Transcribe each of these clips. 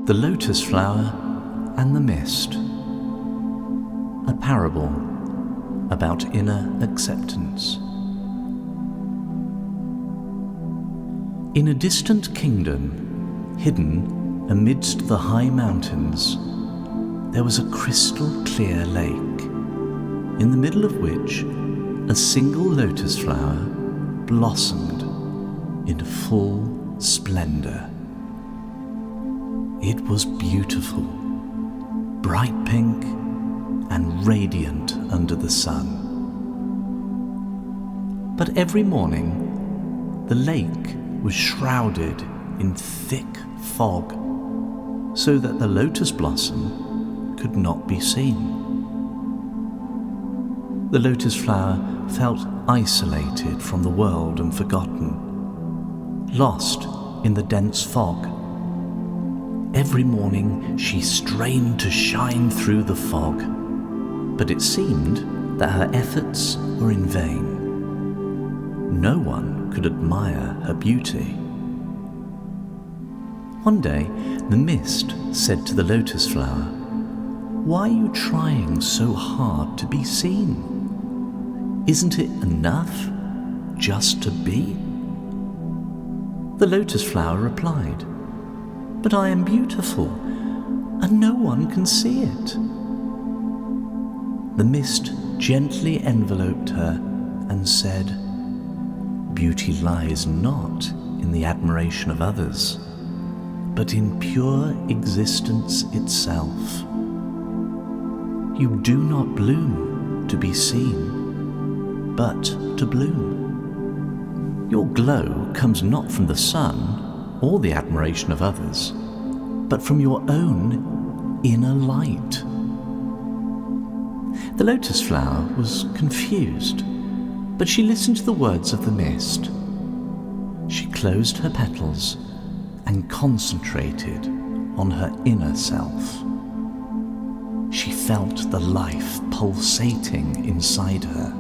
The Lotus Flower and the Mist. A parable about inner acceptance. In a distant kingdom, hidden amidst the high mountains, there was a crystal clear lake, in the middle of which a single lotus flower blossomed in full splendor. It was beautiful, bright pink and radiant under the sun. But every morning, the lake was shrouded in thick fog, so that the lotus blossom could not be seen. The lotus flower felt isolated from the world and forgotten, lost in the dense fog. Every morning she strained to shine through the fog, but it seemed that her efforts were in vain. No one could admire her beauty. One day, the mist said to the lotus flower, "Why are you trying so hard to be seen? Isn't it enough just to be?" The lotus flower replied, "But I am beautiful, and no one can see it." The mist gently enveloped her and said, "Beauty lies not in the admiration of others, but in pure existence itself. You do not bloom to be seen, but to bloom. Your glow comes not from the sun or the admiration of others, but from your own inner light." The lotus flower was confused, but she listened to the words of the mist. She closed her petals and concentrated on her inner self. She felt the life pulsating inside her,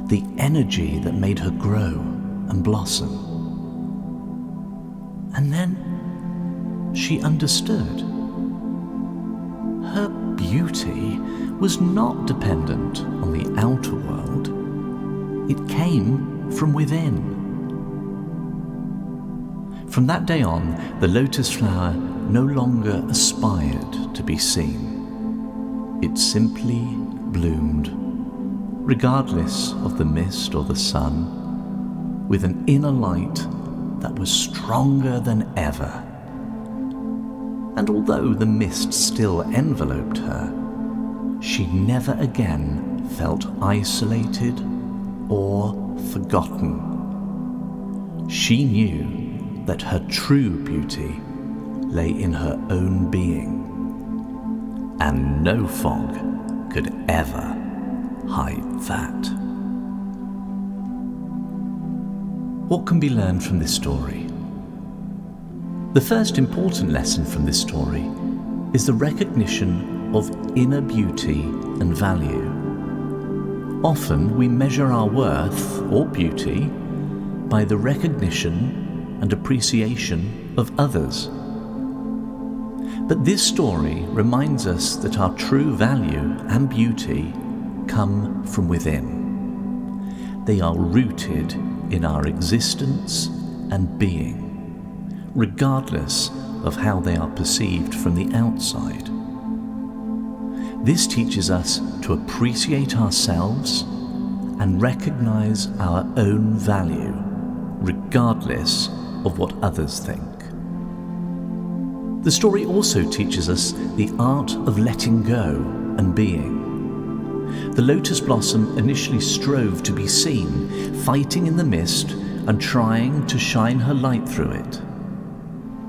the energy that made her grow and blossom. And then she understood. Her beauty was not dependent on the outer world. It came from within. From that day on, the lotus flower no longer aspired to be seen. It simply bloomed, regardless of the mist or the sun, with an inner light that was stronger than ever. And although the mist still enveloped her, she never again felt isolated or forgotten. She knew that her true beauty lay in her own being, and no fog could ever hide that. What can be learned from this story? The first important lesson from this story is the recognition of inner beauty and value. Often we measure our worth or beauty by the recognition and appreciation of others. But this story reminds us that our true value and beauty come from within. They are rooted in our existence and being, regardless of how they are perceived from the outside. This teaches us to appreciate ourselves and recognize our own value, regardless of what others think. The story also teaches us the art of letting go and being. The lotus blossom initially strove to be seen, fighting in the mist and trying to shine her light through it.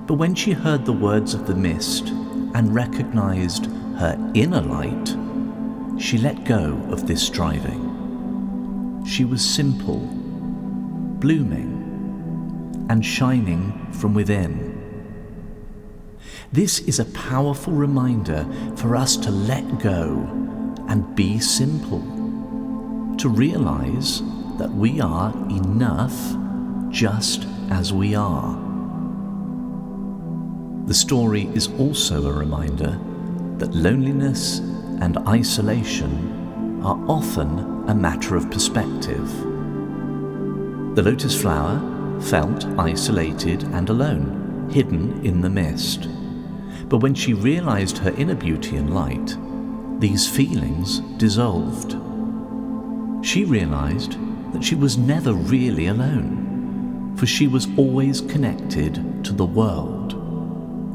But when she heard the words of the mist and recognized her inner light, she let go of this striving. She was simple, blooming, and shining from within. This is a powerful reminder for us to let go and be simple, to realize that we are enough just as we are. The story is also a reminder that loneliness and isolation are often a matter of perspective. The lotus flower felt isolated and alone, hidden in the mist. But when she realized her inner beauty and light, these feelings dissolved. She realized that she was never really alone, for she was always connected to the world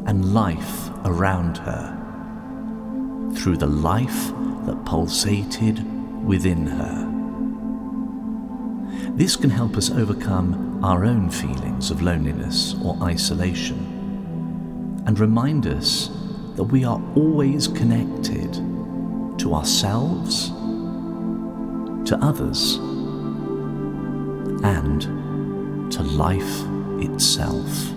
and life around her, through the life that pulsated within her. This can help us overcome our own feelings of loneliness or isolation, and remind us that we are always connected to ourselves, to others, and to life itself.